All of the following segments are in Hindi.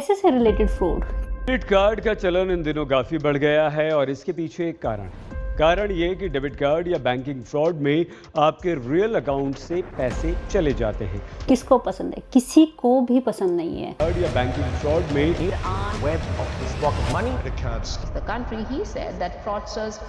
पैसे से रिलेटेड फ्रॉड। क्रेडिट कार्ड का चलन इन दिनों काफी बढ़ गया है और इसके पीछे एक कारण ये कि डेबिट कार्ड या बैंकिंग फ्रॉड में आपके रियल अकाउंट से पैसे चले जाते हैं। किसको पसंद है? किसी को भी पसंद नहीं है। कार्ड या बैंकिंग फ्रॉड में web of this block of money. credit cards. The country, he said that fraudsters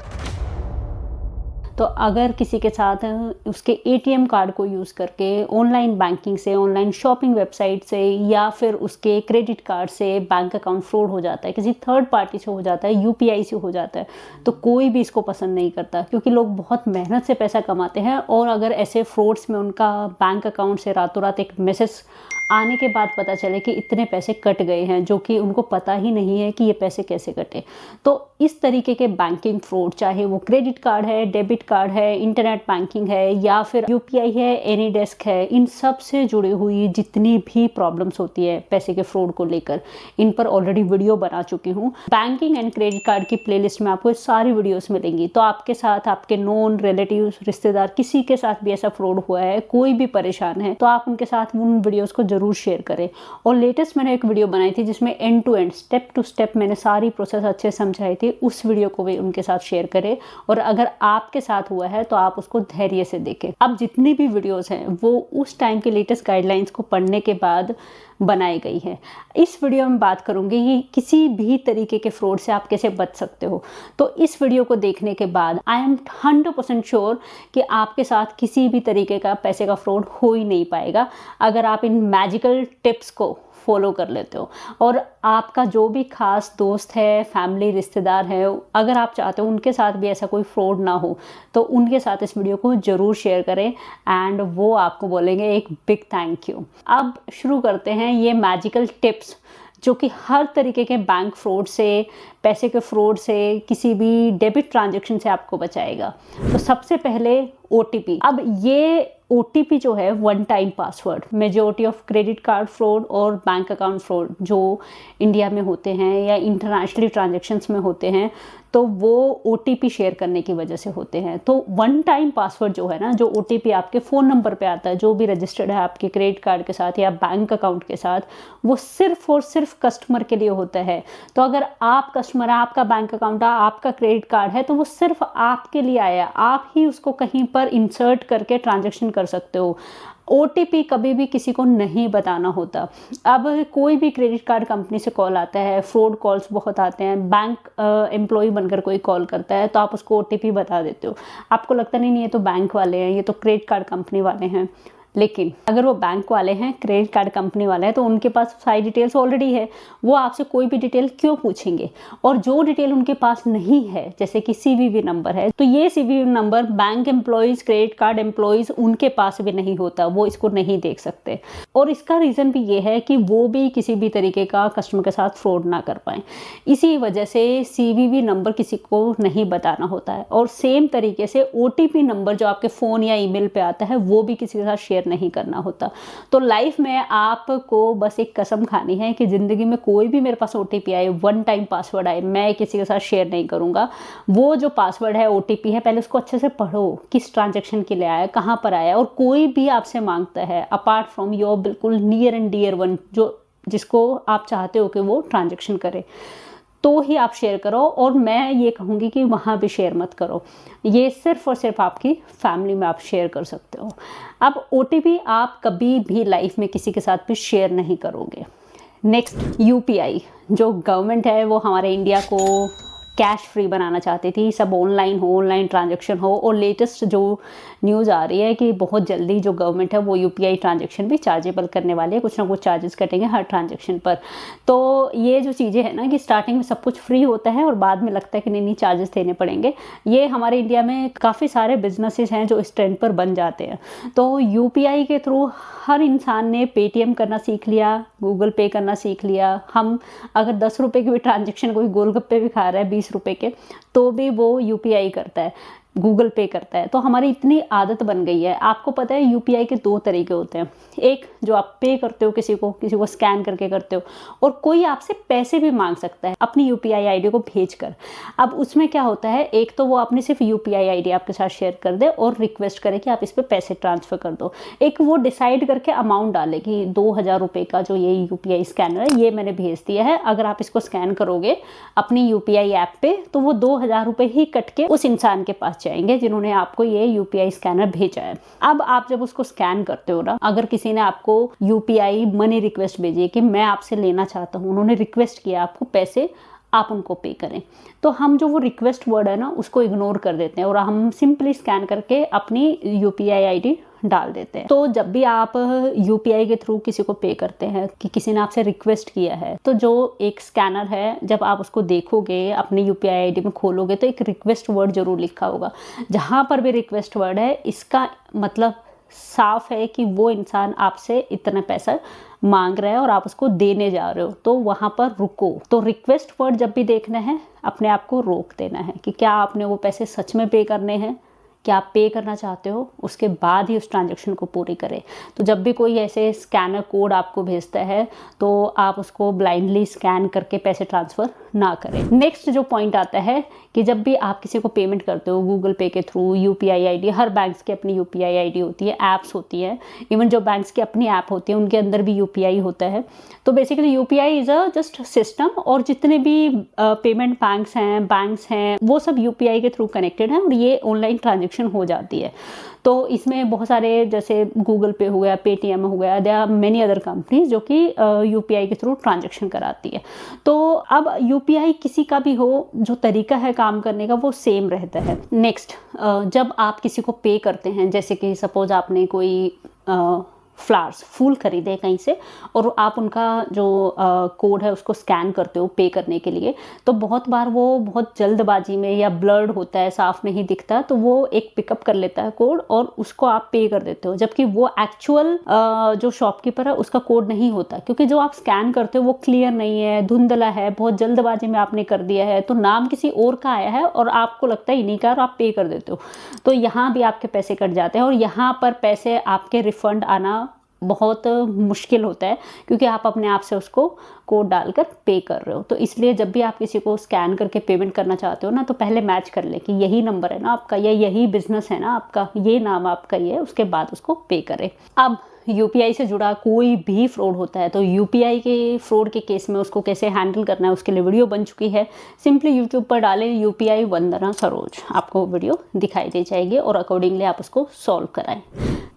तो अगर किसी के साथ उसके एटीएम कार्ड को यूज़ करके ऑनलाइन बैंकिंग से, ऑनलाइन शॉपिंग वेबसाइट से या फिर उसके क्रेडिट कार्ड से बैंक अकाउंट फ्रॉड हो जाता है, किसी थर्ड पार्टी से हो जाता है, यूपीआई से हो जाता है, तो कोई भी इसको पसंद नहीं करता, क्योंकि लोग बहुत मेहनत से पैसा कमाते हैं। और अगर ऐसे फ्रॉड्स में उनका बैंक अकाउंट से रातों रात एक मैसेज आने के बाद पता चले कि इतने पैसे कट गए हैं, जो कि उनको पता ही नहीं है कि ये पैसे कैसे कटे, तो इस तरीके के बैंकिंग फ्रॉड, चाहे वो क्रेडिट कार्ड है, डेबिट कार्ड है, इंटरनेट बैंकिंग है या फिर यूपीआई है, एनी डेस्क है, इन सब से जुड़ी हुई जितनी भी प्रॉब्लम्स होती है पैसे के फ्रॉड को लेकर, इन पर ऑलरेडी वीडियो बना चुकी हूँ। बैंकिंग एंड क्रेडिट कार्ड की प्लेलिस्ट में आपको सारी वीडियोस मिलेंगी। तो आपके साथ, आपके नॉन रिलेटिव्स, रिश्तेदार, किसी के साथ भी ऐसा फ्रॉड हुआ है, कोई भी परेशान है, तो आप उनके साथ उन वीडियोस को जरूर शेयर करें। और लेटेस्ट मैंने एक वीडियो बनाई थी जिसमें end to end, step to step मैंने सारी प्रोसेस अच्छे से समझाई थी, उस वीडियो को भी उनके साथ शेयर करें। और अगर आपके साथ हुआ है तो आप उसको धैर्य से देखें। अब जितनी भी वीडियोस हैं वो उस टाइम के लेटेस्ट गाइडलाइंस को पढ़ने के बाद बनाई गई है। इस वीडियो में बात करूंगी कि किसी भी तरीके के फ्रॉड से आप कैसे बच सकते हो। तो इस वीडियो को देखने के बाद आई एम 100% श्योर कि आपके साथ किसी भी तरीके का पैसे का फ्रॉड हो ही नहीं पाएगा, अगर आप इन मैजिकल टिप्स को फॉलो कर लेते हो। और आपका जो भी खास दोस्त है, फैमिली, रिश्तेदार है, अगर आप चाहते हो उनके साथ भी ऐसा कोई फ्रॉड ना हो, तो उनके साथ इस वीडियो को ज़रूर शेयर करें एंड वो आपको बोलेंगे एक बिग थैंक यू। अब शुरू करते हैं ये मैजिकल टिप्स, जो कि हर तरीके के बैंक फ्रॉड से, पैसे के फ्रॉड से, किसी भी डेबिट ट्रांजैक्शन से आपको बचाएगा। तो सबसे पहले OTP। अब ये OTP जो है, one time password, majority of credit card fraud और बैंक अकाउंट फ्रॉड जो इंडिया में होते हैं या इंटरनेशनली ट्रांजैक्शंस में होते हैं, तो वो OTP शेयर करने की वजह से होते हैं। तो वन टाइम पासवर्ड जो है ना, जो OTP आपके फ़ोन नंबर पे आता है, जो भी रजिस्टर्ड है आपके क्रेडिट कार्ड के साथ या बैंक अकाउंट के साथ, वो सिर्फ और सिर्फ कस्टमर के लिए होता है। तो अगर आप कस्टमर है, आपका बैंक अकाउंट है, आपका क्रेडिट कार्ड है, तो वो सिर्फ आपके लिए आया, आप ही उसको कहीं पर इंसर्ट करके ट्रांजैक्शन कर सकते हो। OTP कभी भी किसी को नहीं बताना होता। अब कोई भी क्रेडिट कार्ड कंपनी से कॉल आता है, फ्रॉड कॉल्स बहुत आते हैं, बैंक एम्प्लॉय बनकर कोई कॉल करता है, तो आप उसको OTP बता देते हो। आपको लगता नहीं ये तो बैंक वाले हैं, ये तो क्रेडिट कार्ड कंपनी वाले हैं। लेकिन अगर वो बैंक वाले हैं, क्रेडिट कार्ड कंपनी वाले हैं, तो उनके पास सारी डिटेल्स ऑलरेडी है, वो आपसे कोई भी डिटेल क्यों पूछेंगे। और जो डिटेल उनके पास नहीं है, जैसे कि CVV नंबर है, तो ये CVV number bank employees, credit card employees, उनके पास भी नहीं होता, वो इसको नहीं देख सकते। और इसका रीज़न भी ये है कि वो भी किसी भी तरीके का कस्टमर के साथ फ्रॉड ना कर पाएँ। इसी वजह से CVV नंबर किसी को नहीं बताना होता है। और सेम तरीके से OTP नंबर जो आपके फ़ोन या ईमेल पे आता है, वो भी किसी के साथ शेयर नहीं करना होता। तो लाइफ में आपको बस एक कसम खानी है कि ज़िंदगी में कोई भी मेरे पास OTP आए, वन टाइम पासवर्ड आए, मैं किसी के साथ शेयर नहीं करूँगा। वो जो पासवर्ड है, OTP है, पहले उसको अच्छे से पढ़ो, किस ट्रांजैक्शन के लिए आया, कहाँ पर आया। और कोई भी आपसे मांगता है अपार्ट फ्रॉम योर बिल्कुल नियर एंड डियर वन, जिसको आप चाहते हो कि वो ट्रांजैक्शन करे, तो ही आप शेयर करो। और मैं ये कहूँगी कि वहाँ भी शेयर मत करो। ये सिर्फ और सिर्फ आपकी फैमिली में आप शेयर कर सकते हो। अब OTP आप कभी भी लाइफ में किसी के साथ भी शेयर नहीं करोगे। Next, UPI। जो गवर्नमेंट है वो हमारे इंडिया को कैश फ्री बनाना चाहती थी, सब ऑनलाइन हो, ऑनलाइन ट्रांजैक्शन हो। और लेटेस्ट जो न्यूज़ आ रही है कि बहुत जल्दी जो गवर्नमेंट है वो UPI ट्रांजैक्शन भी चार्जेबल करने वाली है, कुछ ना कुछ चार्जेस कटेंगे हर ट्रांजैक्शन पर। तो ये जो चीज़ें हैं ना, कि स्टार्टिंग में सब कुछ फ्री होता है और बाद में लगता है कि नहीं चार्जेस देने पड़ेंगे, ये हमारे इंडिया में काफ़ी सारे बिजनेसेस हैं जो इस ट्रेंड पर बन जाते हैं। तो UPI के थ्रू हर इंसान ने पेटीएम करना सीख लिया, गूगल पे करना सीख लिया। हम अगर 10 रुपये की भी ट्रांजेक्शन, कोई गोलगप्पे भी खा रहा है 20 रुपये के, तो भी वो UPI करता है। गूगल पे करता है। तो हमारी इतनी आदत बन गई है। आपको पता है यूपीआई के 2 तरीके होते हैं, एक जो आप पे करते हो किसी को स्कैन करके करते हो, और कोई आपसे पैसे भी मांग सकता है अपनी यूपीआई आईडी को भेजकर। अब उसमें क्या होता है, एक तो वो अपनी सिर्फ यूपीआई आईडी आपके साथ शेयर कर दे और रिक्वेस्ट करे कि आप इस पर पैसे ट्रांसफर कर दो। एक वो डिसाइड करके अमाउंट डाले कि 2000 रुपये का जो ये यूपीआई स्कैनर है ये मैंने भेज दिया है, अगर आप इसको स्कैन करोगे अपनी यूपीआई ऐप पे तो वो 2000 रुपये ही कट के उस इंसान के पास जाएंगे जिन्होंने आपको ये यूपीआई स्कैनर भेजा है। अब आप जब उसको स्कैन करते हो ना, अगर किसी ने आपको यूपीआई मनी रिक्वेस्ट भेजी है कि मैं आपसे लेना चाहता हूँ, उन्होंने रिक्वेस्ट किया आपको पैसे, आप उनको पे करें, तो हम जो वो रिक्वेस्ट वर्ड है ना उसको इग्नोर कर देते हैं और हम सिंपली स्कैन करके अपनी यूपीआई आईडी डाल देते हैं। तो जब भी आप यूपीआई के थ्रू किसी को पे करते हैं कि किसी ने आपसे रिक्वेस्ट किया है, तो जो एक स्कैनर है जब आप उसको देखोगे अपनी यूपीआई आईडी में खोलोगे तो एक रिक्वेस्ट वर्ड जरूर लिखा होगा। जहाँ पर भी रिक्वेस्ट वर्ड है इसका मतलब साफ है कि वो इंसान आपसे इतना पैसा मांग रहा है और आप उसको देने जा रहे हो, तो वहाँ पर रुको। तो रिक्वेस्ट वर्ड जब भी देखना है अपने आप को रोक देना है कि क्या आपने वो पैसे सच में पे करने हैं, क्या आप पे करना चाहते हो, उसके बाद ही उस ट्रांजैक्शन को पूरी करें। तो जब भी कोई ऐसे स्कैनर कोड आपको भेजता है तो आप उसको ब्लाइंडली स्कैन करके पैसे ट्रांसफ़र ना करें। नेक्स्ट जो पॉइंट आता है कि जब भी आप किसी को पेमेंट करते हो गूगल पे के थ्रू, यूपीआई आईडी, हर बैंक्स की अपनी यूपीआई आईडी होती है, ऐप्स होती है, इवन जो बैंक्स की अपनी ऐप होती है उनके अंदर भी यूपीआई होता है। तो basically UPI is a just system, और जितने भी पेमेंट बैंक्स हैं वो सब यूपीआई के थ्रू कनेक्टेड हैं और ये ऑनलाइन ट्रांजेक्शन हो जाती है। तो इसमें बहुत सारे जैसे गूगल पे हो गया, पेटीएम हो गया, there are many other companies जो कि यूपीआई के थ्रू ट्रांजैक्शन कराती है। तो अब यूपीआई किसी का भी हो, जो तरीका है काम करने का वो सेम रहता है। नेक्स्ट, जब आप किसी को पे करते हैं, जैसे कि सपोज आपने कोई फ्लावर्स, फूल खरीदे कहीं से और आप उनका जो कोड है उसको स्कैन करते हो पे करने के लिए, तो बहुत बार वो बहुत जल्दबाजी में या ब्लर्ड होता है, साफ नहीं दिखता, तो वो एक पिकअप कर लेता है कोड और उसको आप पे कर देते हो, जबकि वो एक्चुअल जो शॉपकीपर है उसका कोड नहीं होता, क्योंकि जो आप स्कैन करते हो वो क्लियर नहीं है, धुंधला है, बहुत जल्दबाजी में आपने कर दिया है, तो नाम किसी और का आया है और आपको लगता है इन्हीं का और आप पे कर देते हो। तो यहाँ भी आपके पैसे कट जाते हैं और यहाँ पर पैसे आपके रिफंड आना बहुत मुश्किल होता है, क्योंकि आप अपने आप से उसको कोड डालकर पे कर रहे हो। तो इसलिए जब भी आप किसी को स्कैन करके पेमेंट करना चाहते हो ना, तो पहले मैच कर ले कि यही नंबर है ना आपका या यही बिजनेस है ना आपका, ये नाम आपका ही है, उसके बाद उसको पे करें। अब यूपीआई से जुड़ा कोई भी फ्रॉड होता है तो यूपीआई के फ्रॉड के केस में उसको कैसे हैंडल करना है उसके लिए वीडियो बन चुकी है। सिंपली यूट्यूब पर डालें यूपीआई वंदना सरोज, आपको वीडियो दिखाई दे जाएगी और अकॉर्डिंगली आप उसको सॉल्व कराएं।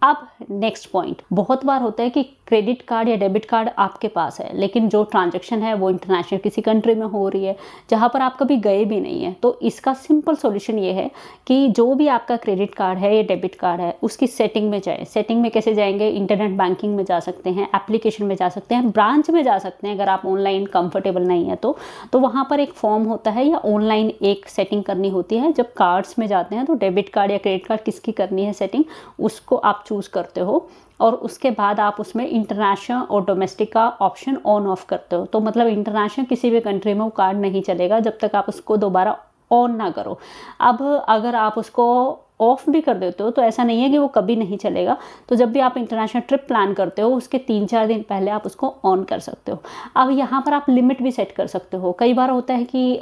अब नेक्स्ट पॉइंट, बहुत बार होता है कि क्रेडिट कार्ड या डेबिट कार्ड आपके पास है लेकिन जो ट्रांजैक्शन है वो इंटरनेशनल किसी कंट्री में हो रही है जहाँ पर आप कभी गए भी नहीं है। तो इसका सिंपल सॉल्यूशन ये है कि जो भी आपका क्रेडिट कार्ड है या डेबिट कार्ड है उसकी सेटिंग में जाए। सेटिंग में कैसे जाएंगे, इंटरनेट बैंकिंग में जा सकते हैं, एप्लीकेशन में जा सकते हैं, ब्रांच में जा सकते हैं अगर आप ऑनलाइन कंफर्टेबल नहीं है तो वहाँ पर एक फॉर्म होता है या ऑनलाइन एक सेटिंग करनी होती है। जब कार्ड्स में जाते हैं तो डेबिट कार्ड या क्रेडिट कार्ड किसकी करनी है सेटिंग, उसको आप चूज़ करते हो और उसके बाद आप उसमें इंटरनेशनल और डोमेस्टिक का ऑप्शन ऑन ऑफ करते हो। तो मतलब इंटरनेशनल किसी भी कंट्री में वो कार्ड नहीं चलेगा जब तक आप उसको दोबारा ऑन ना करो। अब अगर आप उसको ऑफ भी कर देते हो तो ऐसा नहीं है कि वो कभी नहीं चलेगा। तो जब भी आप इंटरनेशनल ट्रिप प्लान करते हो उसके 3-4 दिन पहले आप उसको ऑन कर सकते हो। अब यहाँ पर आप लिमिट भी सेट कर सकते हो। कई बार होता है कि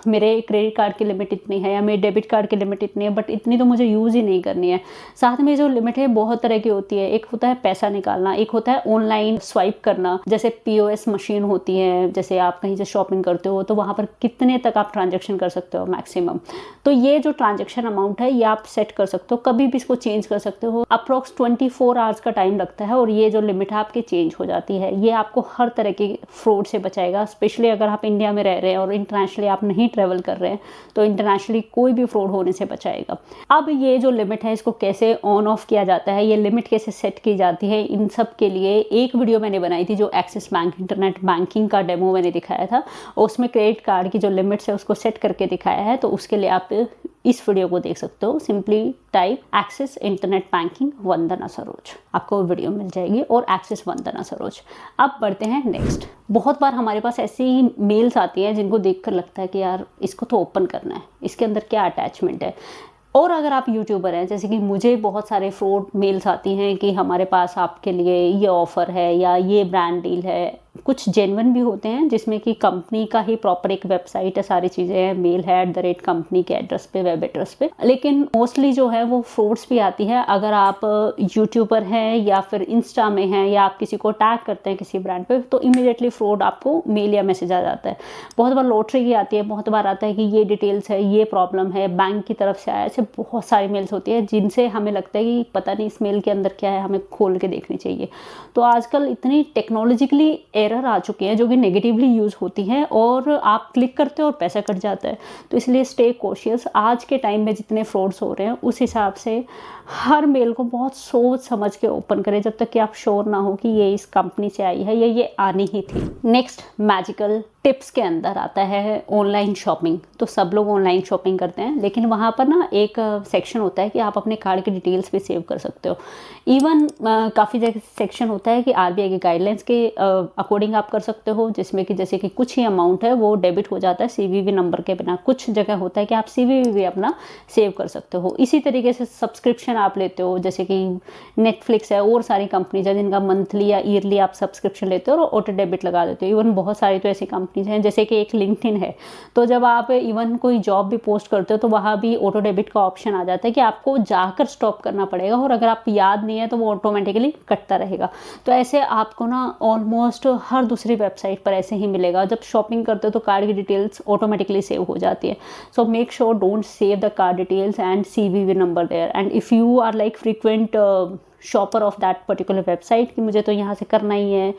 मेरे क्रेडिट कार्ड की लिमिट इतनी है या मेरे डेबिट कार्ड की लिमिट इतनी है, बट इतनी तो मुझे यूज़ ही नहीं करनी है। साथ में जो लिमिट है बहुत तरह की होती है। एक होता है पैसा निकालना, एक होता है ऑनलाइन स्वाइप करना, जैसे POS मशीन होती है, जैसे आप कहीं से शॉपिंग करते हो तो वहाँ पर कितने तक आप ट्रांजेक्शन कर सकते हो मैक्सिमम। तो ये जो ट्रांजेक्शन अमाउंट है ये आप सेट कर सकते हो, कभी भी इसको चेंज कर सकते हो। अप्रॉक्स 24 आवर्स का टाइम लगता है और ये जो लिमिट है आपकी चेंज हो जाती है। ये आपको हर तरह के फ्रॉड से बचाएगा, स्पेशली अगर आप इंडिया में रह रहे हैं और इंटरनेशनली आप नहीं ट्रेवल कर रहे हैं तो इंटरनेशनली कोई भी फ्रॉड होने से बचाएगा। अब ये जो लिमिट है इसको कैसे ऑन ऑफ किया जाता है, ये लिमिट कैसे सेट की जाती है, इन सब के लिए एक वीडियो मैंने बनाई थी जो एक्सिस बैंक इंटरनेट बैंकिंग का डेमो मैंने दिखाया था और उसमें क्रेडिट कार्ड की जो लिमिट्स है उसको सेट करके दिखाया है। तो उसके लिए आप इस वीडियो को देख सकते हो। Simply type Axis internet banking Vandana Saroj, आपको वीडियो मिल जाएगी, और एक्सिस वंदना सरोज। अब बढ़ते हैं नेक्स्ट। बहुत बार हमारे पास ऐसी मेल्स आती हैं जिनको देखकर लगता है कि यार इसको तो ओपन करना है, इसके अंदर क्या अटैचमेंट है। और अगर आप यूट्यूबर हैं, जैसे कि मुझे बहुत सारे फ्रॉड मेल्स आती हैं कि हमारे पास आपके लिए ये ऑफ़र है या ये ब्रांड डील है, कुछ जेन्युइन भी होते हैं जिसमें कि कंपनी का ही प्रॉपर एक वेबसाइट है, सारी चीज़ें हैं, मेल है @कंपनी के एड्रेस पे, वेब एड्रेस पे। लेकिन मोस्टली जो है वो फ्रॉड्स भी आती है अगर आप यूट्यूबर हैं या फिर इंस्टा में हैं या आप किसी को टैग करते हैं किसी ब्रांड पे, तो इमीडिएटली फ्रॉड आपको मेल या मैसेज आ जाता है। बहुत बार लॉटरी की आती है, बहुत बार आता है कि ये डिटेल्स है, ये प्रॉब्लम है, बैंक की तरफ से आया, ऐसे बहुत सारी मेल्स होती है जिनसे हमें लगता है कि पता नहीं इस मेल के अंदर क्या है, हमें खोल के देखनी चाहिए। तो आजकल इतनी टेक्नोलॉजिकली एरर आ चुकी हैं जो कि नेगेटिवली यूज़ होती हैं और आप क्लिक करते हो और पैसा कट जाता है। तो इसलिए स्टे कॉशियस। आज के टाइम में जितने फ्रॉड्स हो रहे हैं उस हिसाब से हर मेल को बहुत सोच समझ के ओपन करें जब तक कि आप श्योर ना हो कि ये इस कंपनी से आई है या ये आनी ही थी। नेक्स्ट मैजिकल टिप्स के अंदर आता है ऑनलाइन शॉपिंग। तो सब लोग ऑनलाइन शॉपिंग करते हैं, लेकिन वहाँ पर ना एक सेक्शन होता है कि आप अपने कार्ड की डिटेल्स भी सेव कर सकते हो। इवन काफ़ी जगह सेक्शन होता है कि आरबीआई के गाइडलाइंस के अकॉर्डिंग आप कर सकते हो, जिसमें कि जैसे कि कुछ ही अमाउंट है वो डेबिट हो जाता है सीवीवी नंबर के बिना। कुछ जगह होता है कि आप सीवीवी भी अपना सेव कर सकते हो। इसी तरीके से सब्सक्रिप्शन आप लेते हो, जैसे कि नेटफ्लिक्स है और सारी कंपनीज है जिनका मंथली या ईयरली आप सब्सक्रिप्शन लेते हो और ऑटो डेबिट लगा देते हो। इवन बहुत सारी तो ऐसी कंपनीज हैं, जैसे कि एक लिंक्डइन है, तो जब आप इवन कोई जॉब भी पोस्ट करते हो तो वहाँ भी ऑटो डेबिट का ऑप्शन आ जाता है कि आपको जाकर स्टॉप करना पड़ेगा और अगर आप याद नहीं है तो वो ऑटोमेटिकली कटता रहेगा। तो ऐसे आपको ना ऑलमोस्ट हर दूसरी वेबसाइट पर ऐसे ही मिलेगा। जब शॉपिंग करते हो तो कार्ड की डिटेल्स ऑटोमेटिकली सेव हो जाती है। So make sure don't save the card details and CVV number there. And if you are like frequent shopper of that particular website कि मुझे तो यहाँ से करना ही है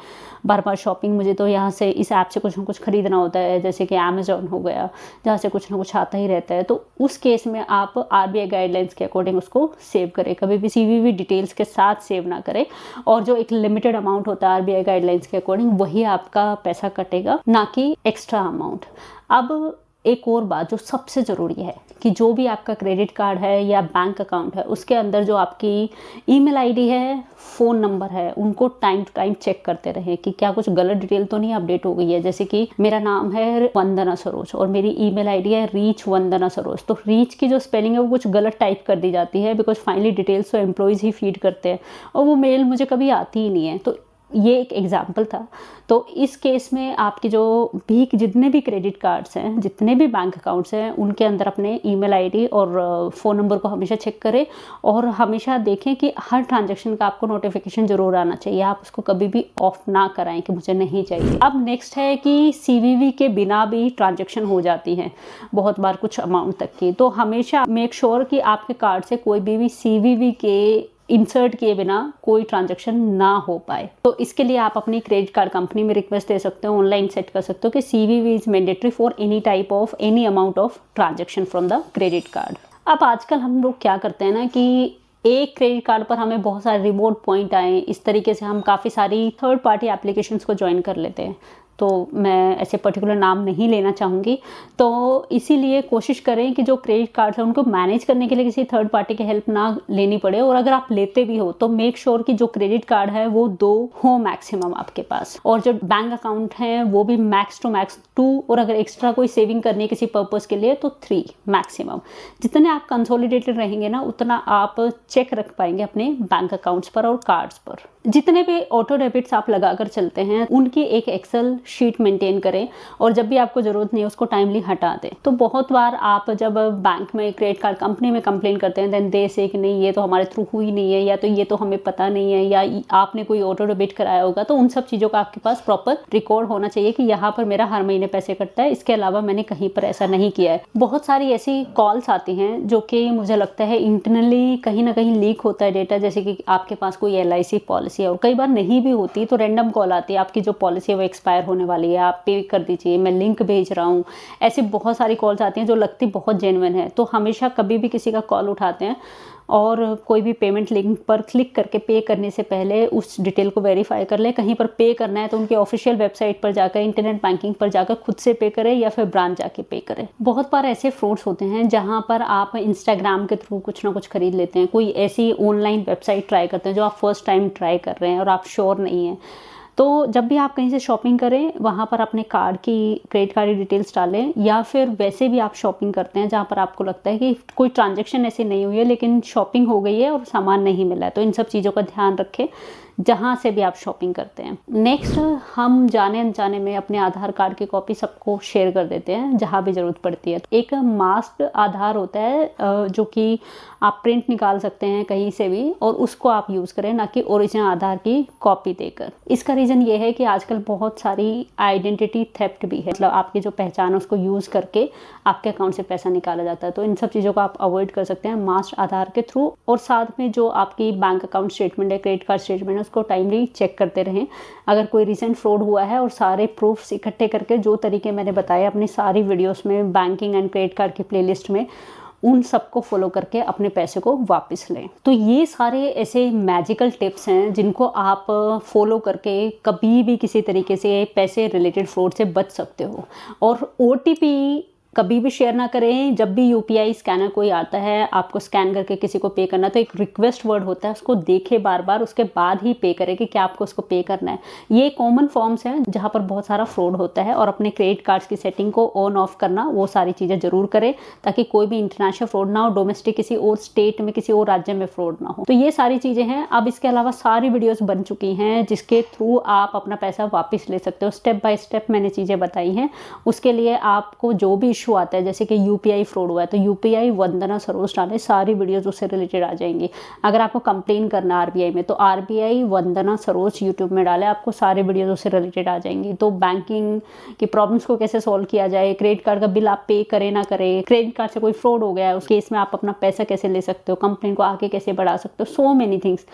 बार बार शॉपिंग, मुझे तो यहाँ से इस ऐप से कुछ ना कुछ खरीदना होता है, जैसे कि अमेजोन हो गया जहाँ से कुछ ना कुछ आता ही रहता है, तो उस केस में आप आरबीआई गाइडलाइंस के अकॉर्डिंग उसको सेव करें। कभी भी सीवीवी डिटेल्स के साथ सेव ना करें और जो एक लिमिटेड अमाउंट होता है आरबीआई गाइडलाइंस के अकॉर्डिंग वही आपका पैसा कटेगा, ना कि एक्स्ट्रा अमाउंट। अब एक और बात जो सबसे ज़रूरी है कि जो भी आपका क्रेडिट कार्ड है या बैंक अकाउंट है उसके अंदर जो आपकी ईमेल आईडी है, फ़ोन नंबर है, उनको टाइम टू टाइम चेक करते रहें कि क्या कुछ गलत डिटेल तो नहीं अपडेट हो गई है। जैसे कि मेरा नाम है वंदना सरोज और मेरी ईमेल आईडी है रीच वंदना सरोज, तो रीच की जो स्पेलिंग है वो कुछ गलत टाइप कर दी जाती है, बिकॉज फाइनली डिटेल्स तो एम्प्लॉयज़ ही फीड करते हैं और वो मेल मुझे कभी आती ही नहीं है। तो ये एक एग्जाम्पल था। तो इस केस में आपके जो भी जितने भी क्रेडिट कार्ड्स हैं, जितने भी बैंक अकाउंट्स हैं, उनके अंदर अपने ईमेल आईडी और फ़ोन नंबर को हमेशा चेक करें और हमेशा देखें कि हर ट्रांजैक्शन का आपको नोटिफिकेशन ज़रूर आना चाहिए। आप उसको कभी भी ऑफ ना कराएं कि मुझे नहीं चाहिए। अब नेक्स्ट है कि सीवीवी के बिना भी ट्रांजैक्शन हो जाती हैं बहुत बार कुछ अमाउंट तक की। तो हमेशा मेक श्योर कि आपके कार्ड से कोई भी सीवीवी के इंसर्ट किए बिना कोई ट्रांजैक्शन ना हो पाए। तो इसके लिए आप अपनी क्रेडिट कार्ड कंपनी में रिक्वेस्ट दे सकते हो, ऑनलाइन सेट कर सकते हो कि CVV is mandatory for any type of any amount of transaction from the credit card. अब आजकल हम लोग क्या करते हैं ना कि एक क्रेडिट कार्ड पर हमें बहुत सारे रिवॉर्ड पॉइंट आए, इस तरीके से हम काफ़ी सारी थर्ड पार्टी एप्लीकेशंस को ज्वाइन कर लेते हैं। तो मैं ऐसे पर्टिकुलर नाम नहीं लेना चाहूँगी। तो इसीलिए कोशिश करें कि जो क्रेडिट कार्ड है उनको मैनेज करने के लिए किसी थर्ड पार्टी की हेल्प ना लेनी पड़े, और अगर आप लेते भी हो तो मेक श्योर कि जो क्रेडिट कार्ड है वो 2 हो मैक्सिमम आपके पास, और जो बैंक अकाउंट हैं वो भी मैक्स टू मैक्स 2, और अगर एक्स्ट्रा कोई सेविंग करनी है किसी पर्पज़ के लिए तो 3 मैक्सिमम। जितने आप कंसोलिडेटेड रहेंगे ना उतना आप चेक रख पाएंगे अपने बैंक अकाउंट्स पर और कार्ड्स पर। जितने भी ऑटो डेबिट्स आप लगाकर चलते हैं उनकी एक एक्सेल शीट मेंटेन करें और जब भी आपको ज़रूरत नहीं है उसको टाइमली हटा दें। तो बहुत बार आप जब बैंक में क्रेडिट कार्ड कंपनी में कंप्लेन करते हैं देन दे से कि नहीं ये तो हमारे थ्रू हुई नहीं है, या तो ये तो हमें पता नहीं है, या आपने कोई ऑटो डेबिट कराया होगा। तो उन सब चीज़ों का आपके पास प्रॉपर रिकॉर्ड होना चाहिए कि यहाँ पर मेरा हर महीने पैसे कटता है, इसके अलावा मैंने कहीं पर ऐसा नहीं किया है। बहुत सारी ऐसी कॉल्स आती हैं जो कि मुझे लगता है इंटरनली कहीं ना कहीं लीक होता है डेटा, जैसे कि आपके पास कोई LIC पॉलिसी है और कई बार नहीं भी होती तो रैंडम कॉल आती है आपकी जो पॉलिसी है वो एक्सपायर होने वाली है, आप पे कर दीजिए, मैं लिंक भेज रहा हूँ। ऐसी बहुत सारी कॉल्स आती हैं जो लगती बहुत जेन्युइन है। तो हमेशा कभी भी किसी का कॉल उठाते हैं और कोई भी पेमेंट लिंक पर क्लिक करके पे करने से पहले उस डिटेल को वेरीफाई कर ले। कहीं पर पे करना है तो उनके ऑफिशियल वेबसाइट पर जाकर, इंटरनेट बैंकिंग पर जाकर खुद से पे करें या फिर ब्रांच जाके पे करें। बहुत बार ऐसे फ्रॉड्स होते हैं जहां पर आप इंस्टाग्राम के थ्रू कुछ ना कुछ खरीद लेते हैं, कोई ऐसी ऑनलाइन वेबसाइट ट्राई करते हैं जो आप फर्स्ट टाइम ट्राई कर रहे हैं और आप श्योर नहीं हैं, तो जब भी आप कहीं से शॉपिंग करें वहाँ पर अपने कार्ड की क्रेडिट कार्ड की डिटेल्स डालें, या फिर वैसे भी आप शॉपिंग करते हैं जहाँ पर आपको लगता है कि कोई ट्रांजैक्शन ऐसी नहीं हुई है लेकिन शॉपिंग हो गई है और सामान नहीं मिला है, तो इन सब चीज़ों का ध्यान रखें जहाँ से भी आप शॉपिंग करते हैं। नेक्स्ट, हम जाने अनजाने में अपने आधार कार्ड की कॉपी सबको शेयर कर देते हैं जहाँ भी ज़रूरत पड़ती है। एक मास्क्ड आधार होता है जो कि आप प्रिंट निकाल सकते हैं कहीं से भी, और उसको आप यूज़ करें, ना कि ओरिजिनल आधार की कॉपी देकर। इसका रीज़न ये है कि आजकल बहुत सारी आइडेंटिटी थेफ्ट भी है, मतलब आपकी जो पहचान है उसको यूज़ करके आपके अकाउंट से पैसा निकाला जाता है। तो इन सब चीज़ों को आप अवॉइड कर सकते हैं मास्क्ड आधार के थ्रू। और साथ में जो आपकी बैंक अकाउंट स्टेटमेंट है, क्रेडिट कार्ड स्टेटमेंट है, उसको टाइमली चेक करते रहें। अगर कोई रिसेंट फ्रॉड हुआ है, और सारे प्रूफ्स इकट्ठे करके जो तरीके मैंने बताए अपनी सारी वीडियोस में, बैंकिंग एंड क्रेडिट कार्ड की प्लेलिस्ट में, उन सबको फॉलो करके अपने पैसे को वापस लें। तो ये सारे ऐसे मैजिकल टिप्स हैं जिनको आप फॉलो करके कभी भी किसी तरीके से पैसे रिलेटेड फ्रॉड से बच सकते हो। और OTP कभी भी शेयर ना करें। जब भी UPI स्कैनर कोई आता है आपको स्कैन करके किसी को पे करना, तो एक रिक्वेस्ट वर्ड होता है, उसको देखे बार बार, उसके बाद ही पे करें कि क्या आपको उसको पे करना है। ये कॉमन फॉर्म्स हैं जहाँ पर बहुत सारा फ्रॉड होता है। और अपने क्रेडिट कार्ड्स की सेटिंग को ऑन ऑफ करना, वो सारी चीज़ें ज़रूर करें ताकि कोई भी इंटरनेशनल फ्रॉड ना हो, डोमेस्टिक किसी और स्टेट में, किसी और राज्य में फ्रॉड ना हो। तो ये सारी चीज़ें हैं। अब इसके अलावा सारी वीडियोज़ बन चुकी हैं जिसके थ्रू आप अपना पैसा वापस ले सकते हो। स्टेप बाय स्टेप मैंने चीज़ें बताई हैं। उसके लिए आपको जो भी इशू आता है, जैसे कि UPI फ्रॉड हुआ है, तो UPI वंदना सरोज डालें, सारी वीडियोस उससे रिलेटेड आ जाएंगी। अगर आपको कंप्लेन करना है RBI में, तो RBI वंदना सरोज यूट्यूब में डालें, आपको सारे वीडियोस उससे रिलेटेड आ जाएंगी। तो बैंकिंग की प्रॉब्लम्स को कैसे सॉल्व किया जाए, क्रेडिट कार्ड का बिल आप पे करें ना करें, क्रेडिट कार्ड से कोई फ्रॉड हो गया है उस केस में आप अपना पैसा कैसे ले सकते हो, कंप्लेन को आगे कैसे बढ़ा सकते हो, सो मेनी थिंग्स,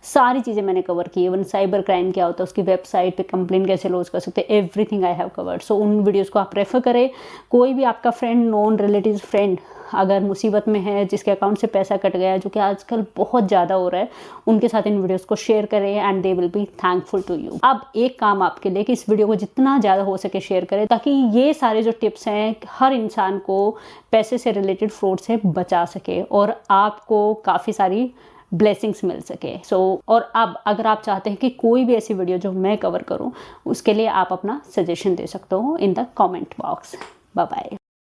सारी चीज़ें मैंने कवर की। इवन साइबर क्राइम क्या होता है, उसकी वेबसाइट पे कंप्लेन कैसे लॉन्च कर सकते हैं, एवरीथिंग आई हैव कवर्ड। सो उन वीडियोस को आप रेफर करें। कोई भी आपका फ्रेंड, नॉन रिलेटिव फ्रेंड अगर मुसीबत में है, जिसके अकाउंट से पैसा कट गया है, जो कि आजकल बहुत ज़्यादा हो रहा है, उनके साथ इन वीडियोस को शेयर करें and they will be thankful to you. अब एक काम आपके लिए कि इस वीडियो को जितना ज़्यादा हो सके शेयर करें, ताकि ये सारे जो टिप्स हैं हर इंसान को पैसे से रिलेटेड फ्रॉड से बचा सके और आपको काफ़ी सारी ब्लेसिंग्स मिल सके। और अब अगर आप चाहते हैं कि कोई भी ऐसी वीडियो जो मैं कवर करूं, उसके लिए आप अपना सजेशन दे सकते हो in the comment box. Bye bye.